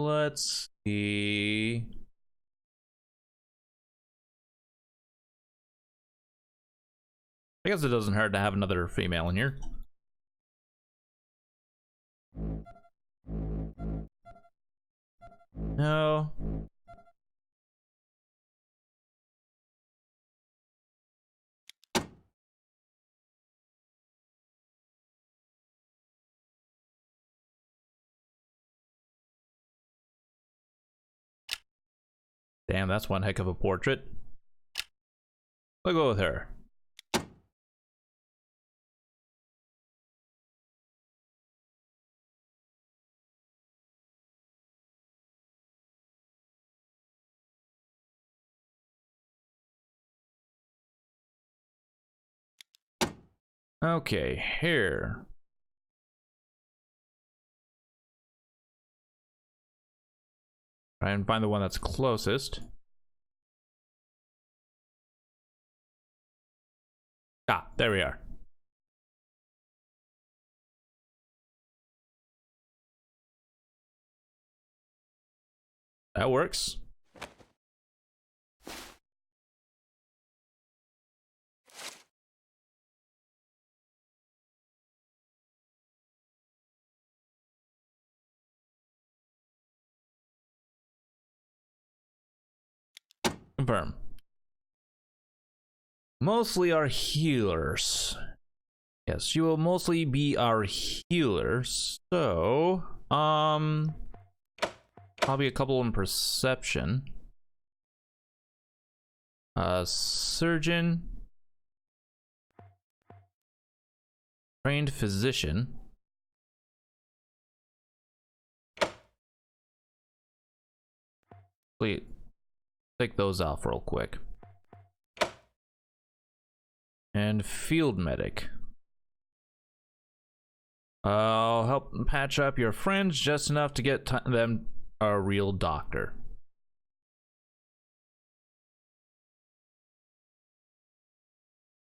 let's see. I guess it doesn't hurt to have another female in here. No. Damn, that's one heck of a portrait. We'll go with her. Okay, here. Try and find the one that's closest. Ah, there we are. That works. Confirm. Mostly our healers. Yes, you will mostly be our healers. So, probably a couple in perception. Surgeon. Trained physician. Wait, take those off real quick. And field medic. I'll help patch up your friends just enough to get them a real doctor.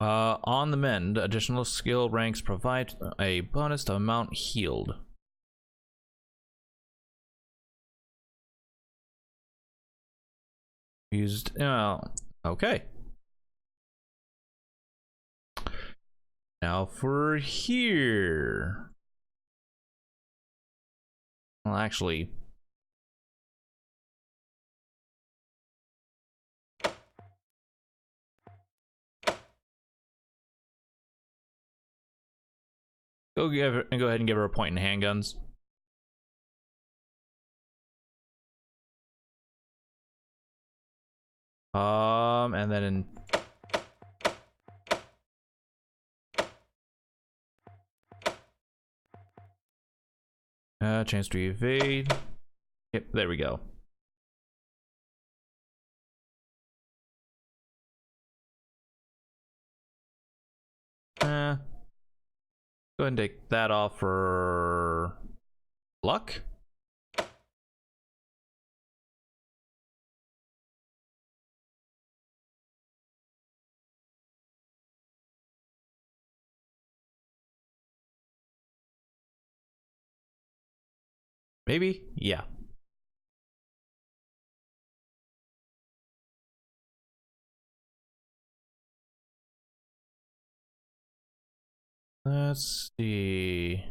On the mend, additional skill ranks provide a bonus to amount healed. Used, okay. Now for here. Well, actually, go ahead and give her a point in handguns. And then in chance to evade. Yep, there we go. Go ahead and take that off for luck. Maybe? Yeah. Let's see.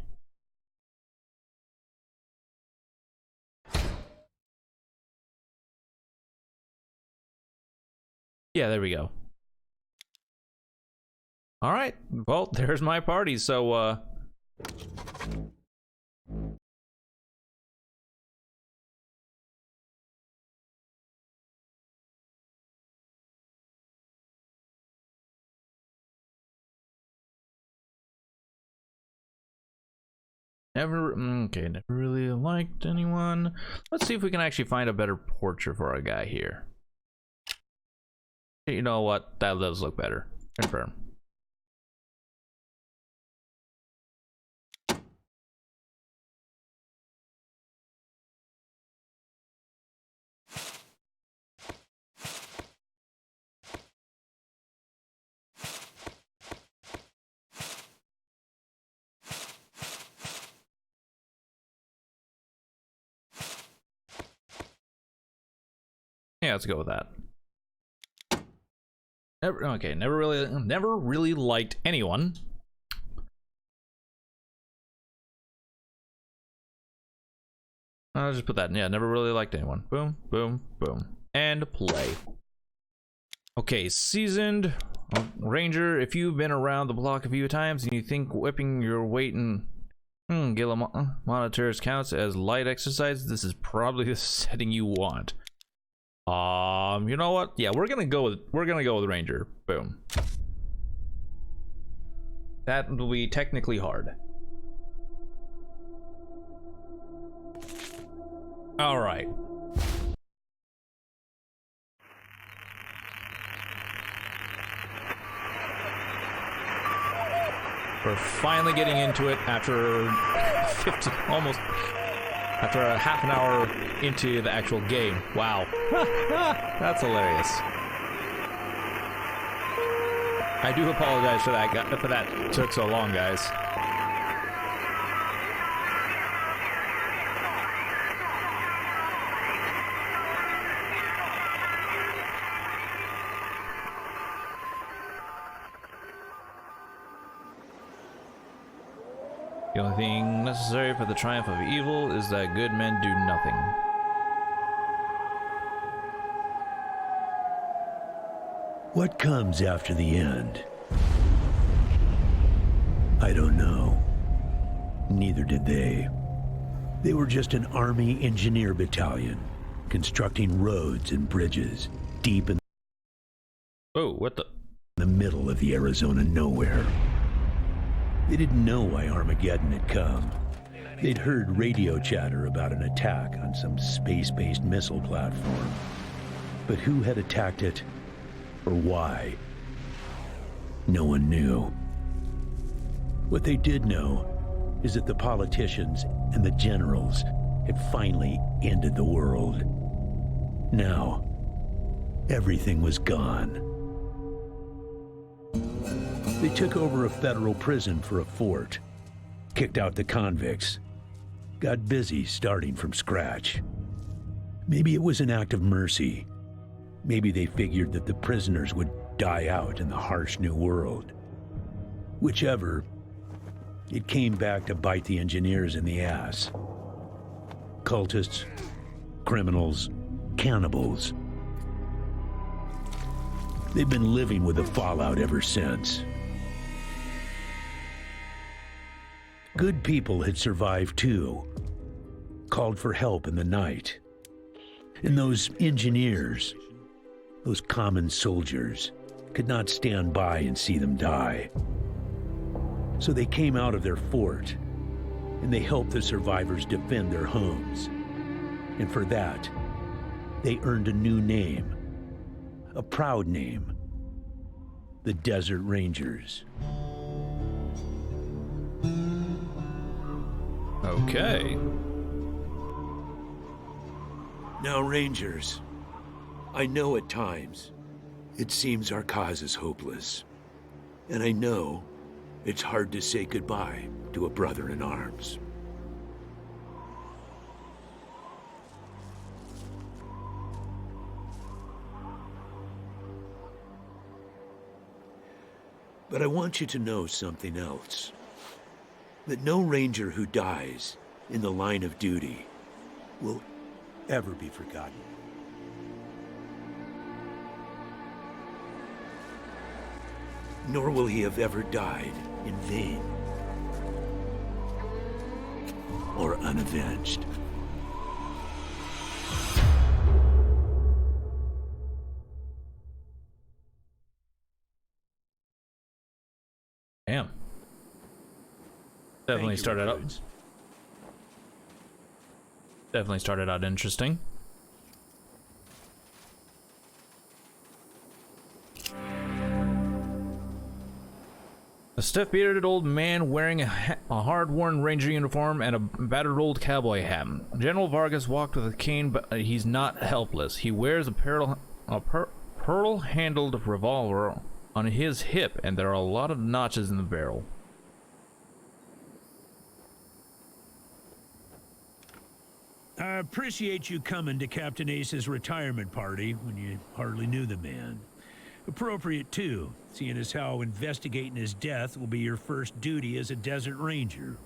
Yeah, there we go. All right. Well, there's my party. So, never really liked anyone. Let's see if we can actually find a better portrait for our guy here. You know what? That does look better. Confirm. Yeah, let's go with that. Never really liked anyone. I'll just put that in. Yeah, never really liked anyone. Boom, boom, boom. And play. Okay, seasoned ranger. If you've been around the block a few times and you think whipping your weight in Gila monitors counts as light exercise, this is probably the setting you want. You know what? Yeah, we're gonna go with ranger. Boom. That will be technically hard. All right. We're finally getting into it after after a half an hour into the actual game. Wow. That's hilarious. I do apologize for that took so long, guys. The only thing necessary for the triumph of evil is that good men do nothing. What comes after the end? I don't know. Neither did they. They were just an army engineer battalion, constructing roads and bridges deep in what the middle of the Arizona nowhere. They didn't know why Armageddon had come. They'd heard radio chatter about an attack on some space-based missile platform. But who had attacked it, or why? No one knew. What they did know is that the politicians and the generals had finally ended the world. Now, everything was gone. They took over a federal prison for a fort, kicked out the convicts, got busy starting from scratch. Maybe it was an act of mercy. Maybe they figured that the prisoners would die out in the harsh new world. Whichever, it came back to bite the engineers in the ass. Cultists, criminals, cannibals. They've been living with the fallout ever since. Good people had survived too, called for help in the night. And those engineers, those common soldiers, could not stand by and see them die. So they came out of their fort, and they helped the survivors defend their homes. And for that, they earned a new name, a proud name, the Desert Rangers. Okay. Now, Rangers, I know at times it seems our cause is hopeless. And I know it's hard to say goodbye to a brother in arms. But I want you to know something else. That no Ranger who dies in the line of duty will ever be forgotten. Nor will he have ever died in vain or unavenged. Damn. Definitely started out interesting. A stiff-bearded old man wearing a hard-worn ranger uniform and a battered old cowboy hat. General Vargas walked with a cane, but he's not helpless. He wears a pearl-handled revolver on his hip, and there are a lot of notches in the barrel. I appreciate you coming to Captain Ace's retirement party when you hardly knew the man. Appropriate, too, seeing as how investigating his death will be your first duty as a desert ranger.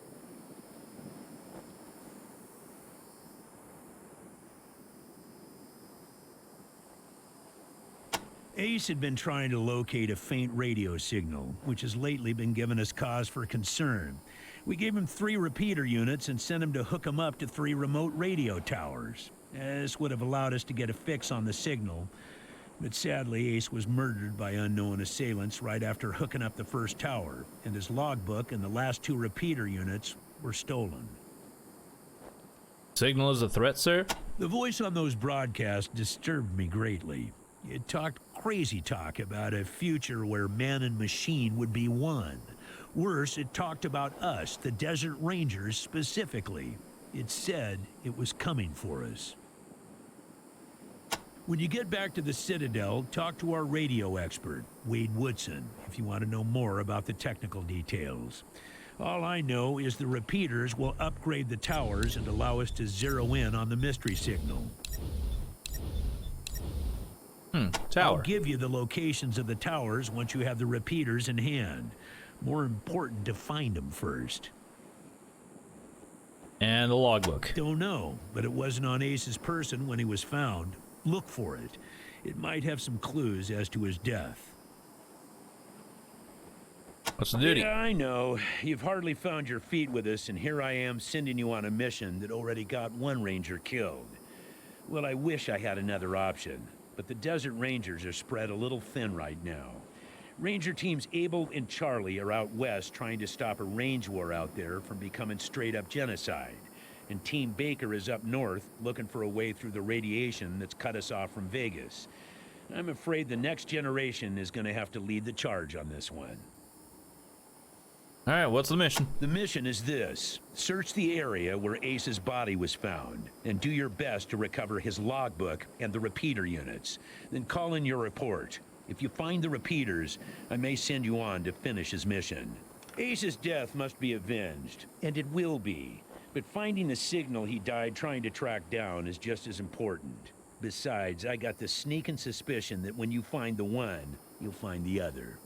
Ace had been trying to locate a faint radio signal, which has lately been giving us cause for concern. We gave him 3 repeater units and sent him to hook them up to 3 remote radio towers. This would have allowed us to get a fix on the signal, but sadly Ace was murdered by unknown assailants right after hooking up the first tower, and his logbook and the last 2 repeater units were stolen. Signal is a threat, sir? The voice on those broadcasts disturbed me greatly. It talked crazy talk about a future where man and machine would be one. Worse, it talked about us, the Desert Rangers, specifically. It said it was coming for us. When you get back to the Citadel, talk to our radio expert, Wade Woodson, if you want to know more about the technical details. All I know is the repeaters will upgrade the towers and allow us to zero in on the mystery signal. Tower. I'll give you the locations of the towers once you have the repeaters in hand. More important to find them first. And the logbook. Don't know, but it wasn't on Ace's person when he was found. Look for it. It might have some clues as to his death. What's the duty? Yeah, I know. You've hardly found your feet with us, and here I am sending you on a mission that already got 1 ranger killed. Well, I wish I had another option, but the Desert Rangers are spread a little thin right now. Ranger teams Abel and Charlie are out west trying to stop a range war out there from becoming straight-up genocide. And Team Baker is up north looking for a way through the radiation that's cut us off from Vegas. I'm afraid the next generation is going to have to lead the charge on this one. All right, what's the mission? The mission is this. Search the area where Ace's body was found, and do your best to recover his logbook and the repeater units. Then call in your report. If you find the repeaters, I may send you on to finish his mission. Ace's death must be avenged, and it will be. But finding the signal he died trying to track down is just as important. Besides, I got the sneaking suspicion that when you find the one, you'll find the other.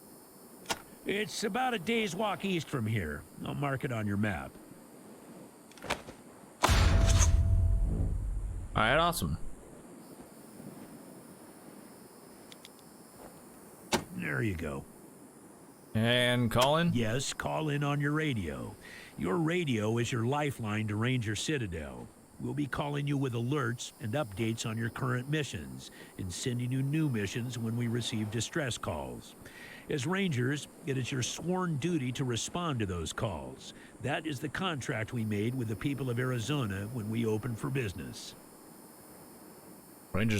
It's about a day's walk east from here. I'll mark it on your map. All right, awesome. There you go. And call in? Yes, call in on your radio. Your radio is your lifeline to Ranger Citadel. We'll be calling you with alerts and updates on your current missions, and sending you new missions when we receive distress calls. As Rangers, it is your sworn duty to respond to those calls. That is the contract we made with the people of Arizona when we opened for business. Ranger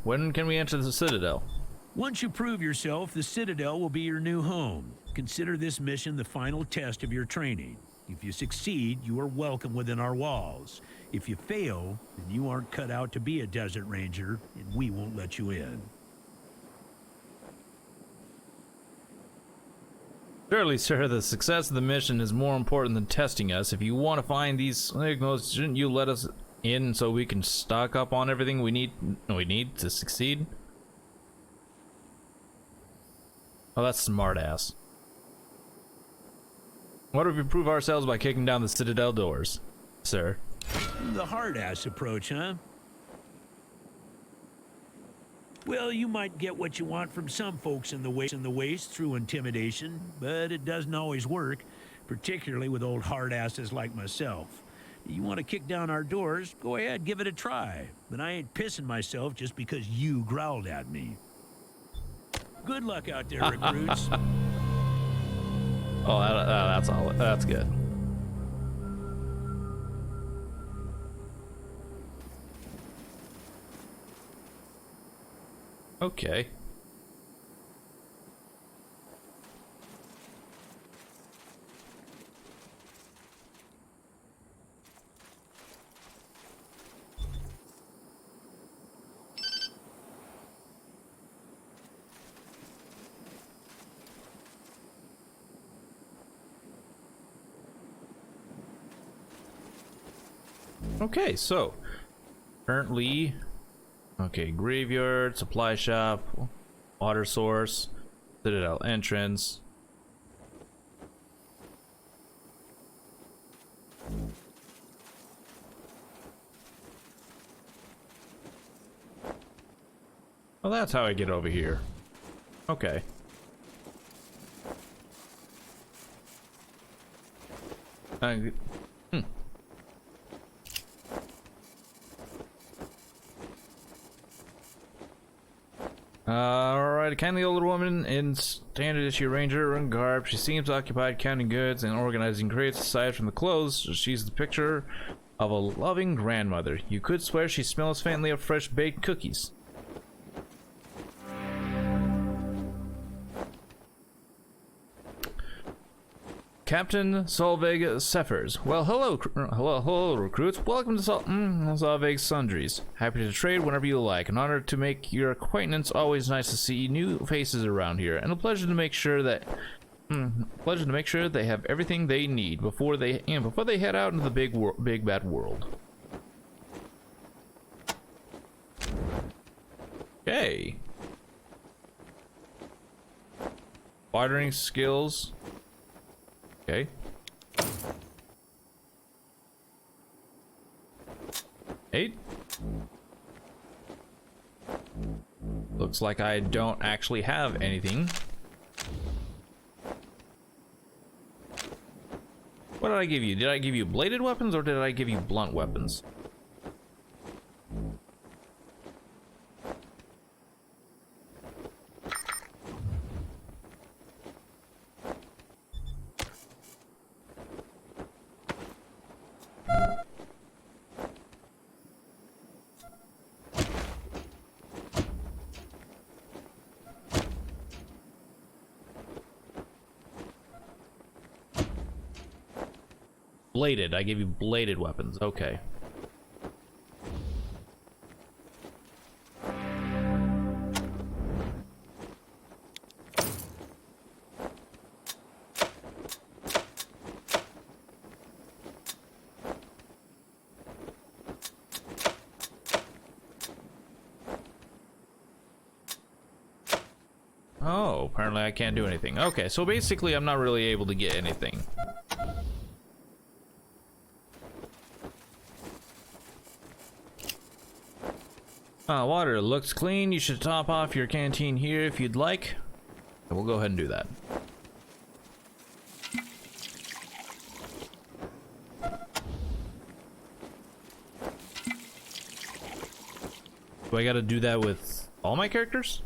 when can we enter the Citadel? Once you prove yourself, the Citadel will be your new home. Consider this mission the final test of your training. If you succeed, you are welcome within our walls. If you fail, then you aren't cut out to be a Desert Ranger, and we won't let you in. Surely, sir, the success of the mission is more important than testing us. If you want to find these signals, shouldn't you let us in so we can stock up on everything we need to succeed? Oh, that's smartass. What if we prove ourselves by kicking down the Citadel doors, sir? The hard-ass approach, huh? Well, you might get what you want from some folks in the waste through intimidation, but it doesn't always work, particularly with old hard-asses like myself. You want to kick down our doors, go ahead, give it a try. But I ain't pissing myself just because you growled at me. Good luck out there, recruits. Oh, that's all. That's good. Okay. Okay, so currently, okay, graveyard, supply shop, water source, Citadel entrance. Well, that's how I get over here. Okay. Alright, a kindly older woman in standard issue ranger and garb. She seems occupied counting goods and organizing crates. Aside from the clothes, she's the picture of a loving grandmother. You could swear she smells faintly of fresh baked cookies. Captain Solveig Seffers. Well, hello, recruits. Welcome to Solveig Sundries. Happy to trade whenever you like. An honor to make your acquaintance. Always nice to see new faces around here, and a pleasure to make sure that they have everything they need before they head out into the big bad world. Okay. Bartering skills. Okay. Eight. Looks like I don't actually have anything. What did I give you? Did I give you bladed weapons or did I give you blunt weapons? Bladed. I gave you bladed weapons. Okay. Oh, apparently I can't do anything. Okay, so basically I'm not really able to get anything. Water looks clean. You should top off your canteen here if you'd like. And we'll go ahead and do that. Do I gotta do that with all my characters?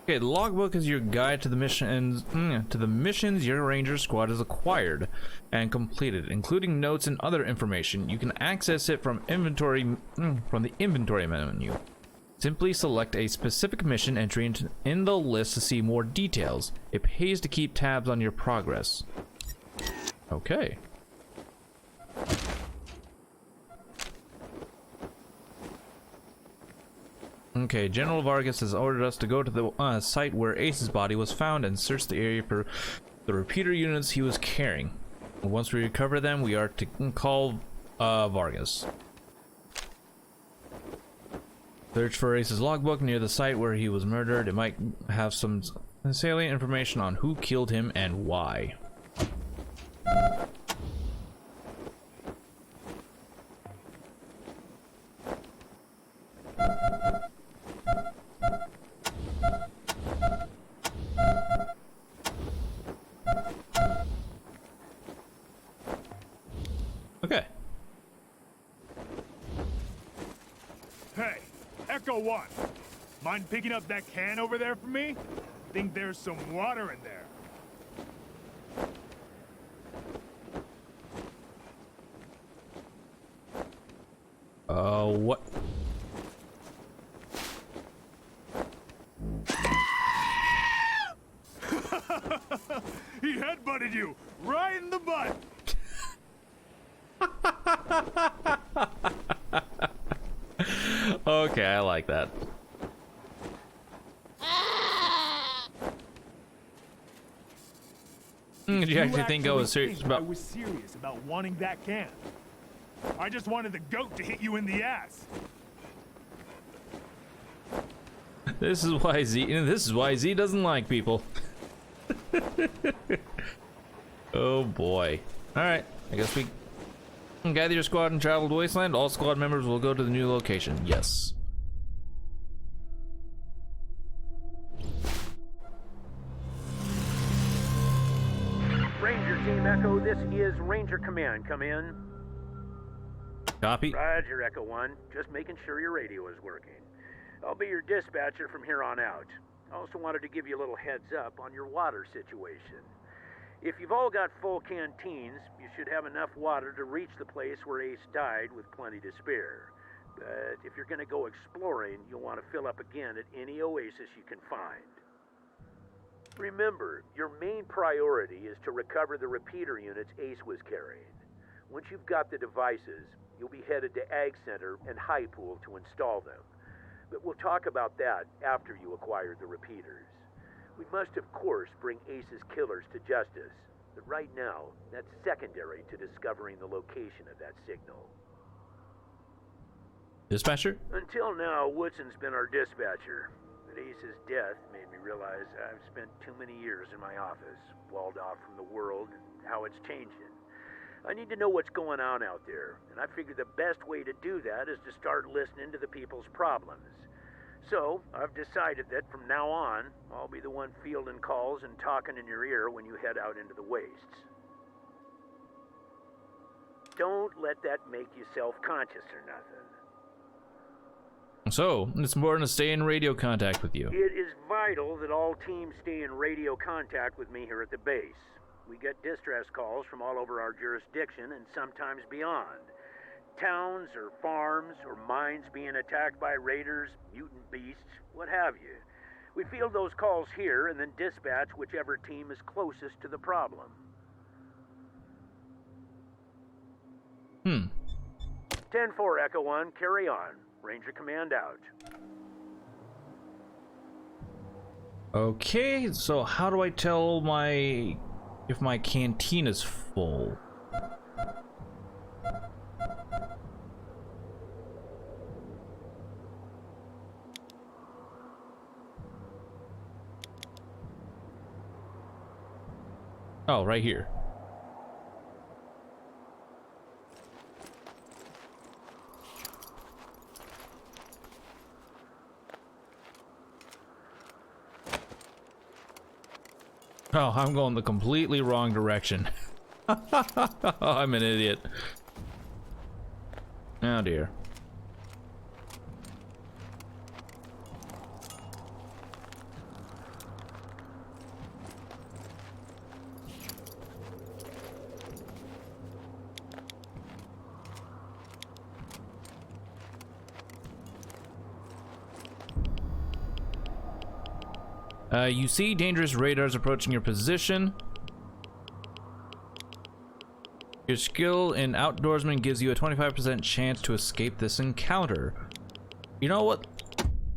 Okay, the logbook is your guide to the missions your ranger squad has acquired and completed, including notes and other information. You can access it from the inventory menu. Simply select a specific mission entry in the list to see more details. It pays to keep tabs on your progress. Okay. Okay, General Vargas has ordered us to go to the site where Ace's body was found and search the area for the repeater units he was carrying. Once we recover them, we are to call Vargas. Search for Ace's logbook near the site where he was murdered. It might have some salient information on who killed him and why. Okay. Hey, Echo 1. Mind picking up that can over there for me? Think there's some water in there. What? He headbutted you right in the butt. Okay, I like that. did you actually think I was serious I about? was serious about wanting that can. I just wanted the goat to hit you in the ass. This is why Z doesn't like people. Oh boy. Alright, I guess we can gather your squad and travel to Wasteland. All squad members will go to the new location. Yes. Ranger Team Echo, this is Ranger Command. Come in. Copy. Roger, Echo 1. Just making sure your radio is working. I'll be your dispatcher from here on out. I also wanted to give you a little heads up on your water situation. If you've all got full canteens, you should have enough water to reach the place where Ace died with plenty to spare. But if you're going to go exploring, you'll want to fill up again at any oasis you can find. Remember, your main priority is to recover the repeater units Ace was carrying. Once you've got the devices, you'll be headed to Ag Center and High Pool to install them. But we'll talk about that after you acquire the repeaters. We must, of course, bring Ace's killers to justice. But right now, that's secondary to discovering the location of that signal. Dispatcher? Until now, Woodson's been our dispatcher. But Ace's death made me realize I've spent too many years in my office, walled off from the world and how it's changing. I need to know what's going on out there, and I figure the best way to do that is to start listening to the people's problems. So, I've decided that from now on, I'll be the one fielding calls and talking in your ear when you head out into the wastes. Don't let that make you self-conscious or nothing. So, it's important to stay in radio contact with you. It is vital that all teams stay in radio contact with me here at the base. We get distress calls from all over our jurisdiction and sometimes beyond. Towns or farms or mines being attacked by raiders, mutant beasts, what have you. We field those calls here and then dispatch whichever team is closest to the problem. 10-4, Echo 1, carry on. Ranger Command out. Okay, so how do I tell if my canteen is full? Oh, right here. Oh, I'm going the completely wrong direction. I'm an idiot. Oh dear. You see dangerous radars approaching your position. Your skill in outdoorsman gives you a 25% chance to escape this encounter. You know what?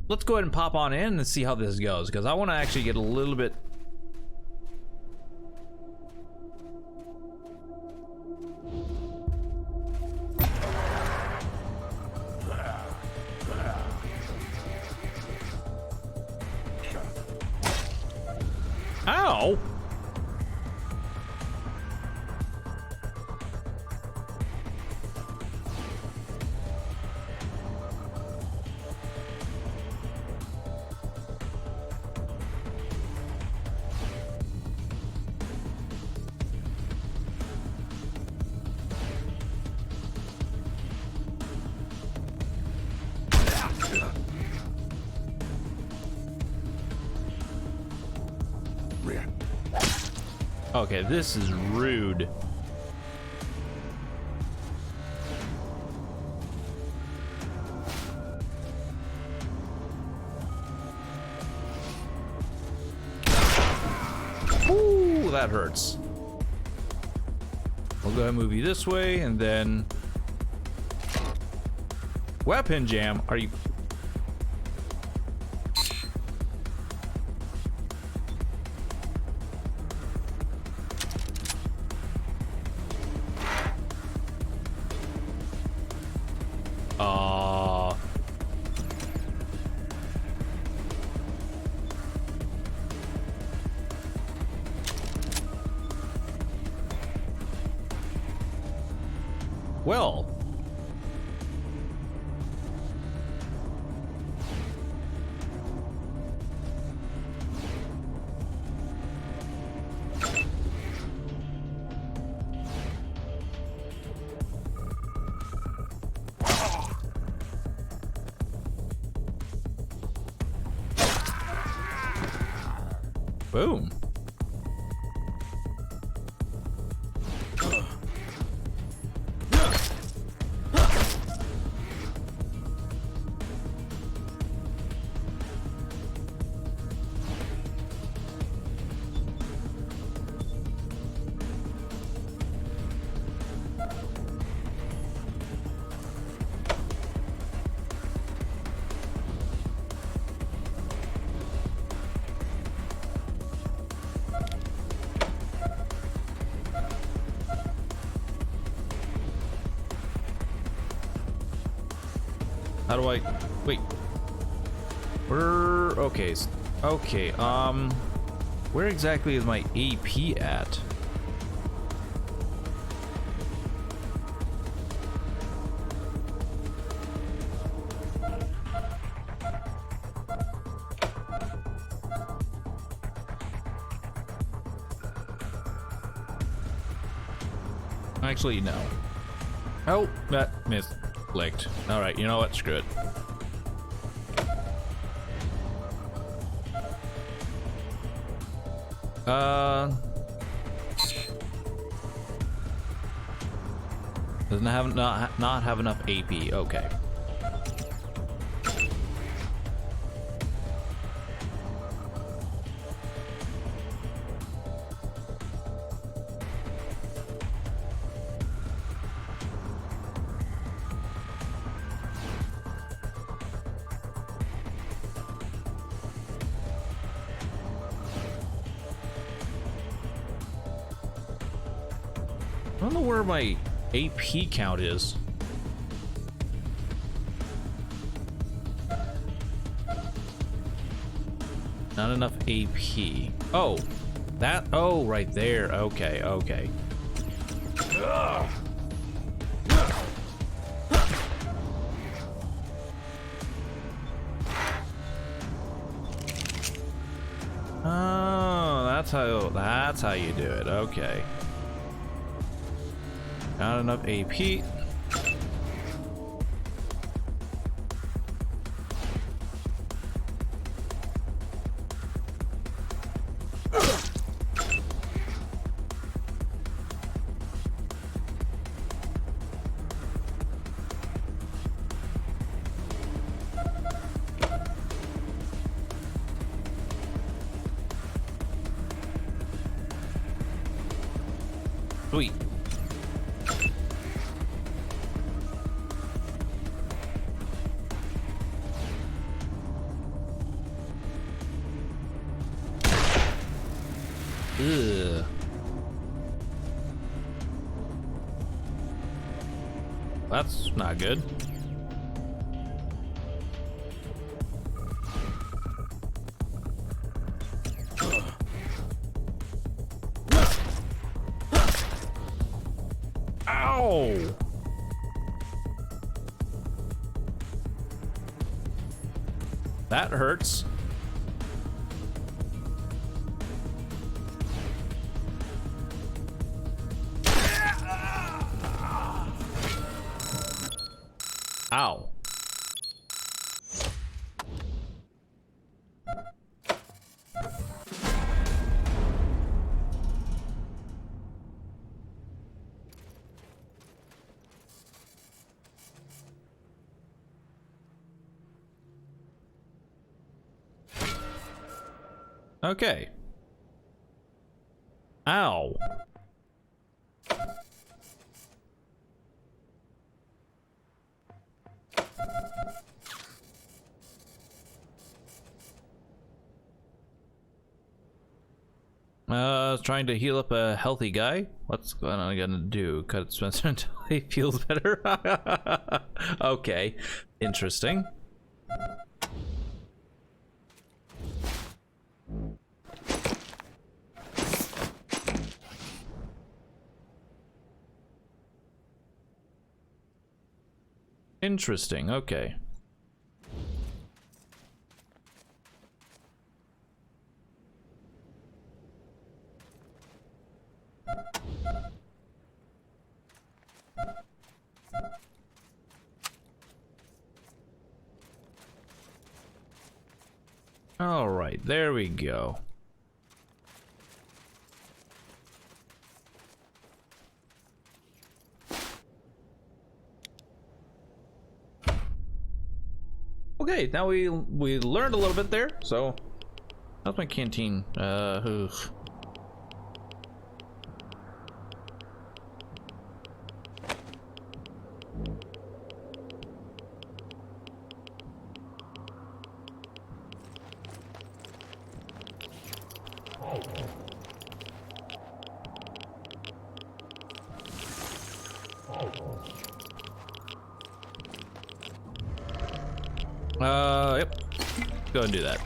Let's go ahead and pop on in and see how this goes, because I want to actually get a little bit... Ow! Okay, this is rude. Ooh, that hurts. We'll go ahead and move you this way, and then... Weapon jam? Are you... Well. Boom. How do I... Wait. Where... Okay. Okay, where exactly is my AP at? Actually, no. Oh, that misclicked. Alright, you know what? Screw it. Doesn't have not have enough AP. Okay. I don't know where my AP count is. Not enough AP. Oh, that. Oh, right there. Okay, okay. Oh, that's how you do it. Okay. Not enough AP. Sweet. Ugh. That's not good. Ow! That hurts. Ow. Okay. Ow. Trying to heal up a healthy guy? What's I gonna do? Cut Spencer until he feels better? Okay. Interesting. Interesting, okay. All right, there we go. Okay, now we learned a little bit there, so that's my canteen. Ugh. Yep. Go and do that.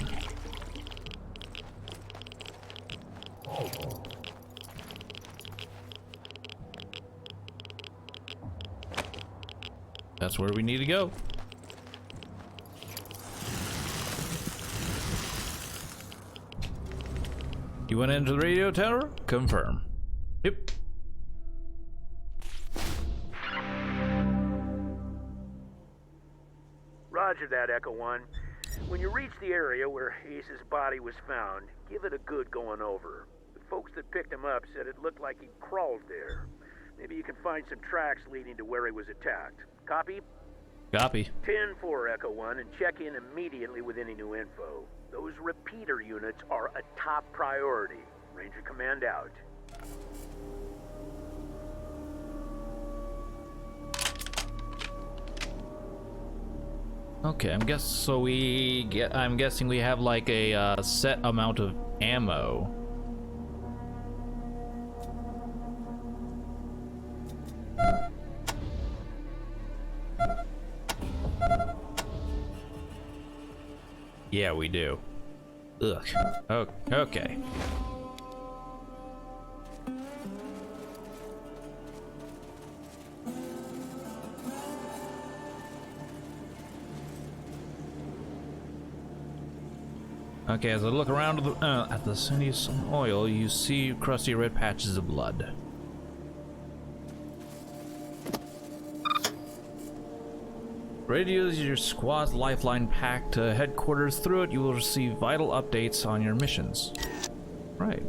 That's where we need to go. You went into the radio tower? Confirm. Yep. Roger that, Echo 1. When you reach the area where Ace's body was found, give it a good going over. The folks that picked him up said it looked like he crawled there. Maybe you can find some tracks leading to where he was attacked. Copy? Copy. 10-4, Echo 1, and check in immediately with any new info. Those repeater units are a top priority. Ranger Command out. Okay, I'm guessing we have like a set amount of ammo. Yeah, we do. Ugh. Oh, okay. Okay, as I look around at the city's oil, you see crusty red patches of blood. Radio is your squad's lifeline pack to headquarters. Through it, you will receive vital updates on your missions. Right.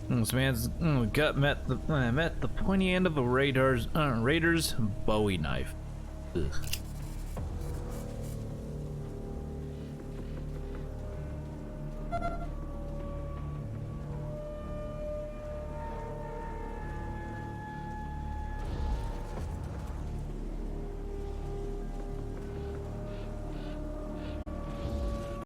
This man's gut met the pointy end of a Raiders Bowie knife. Ugh.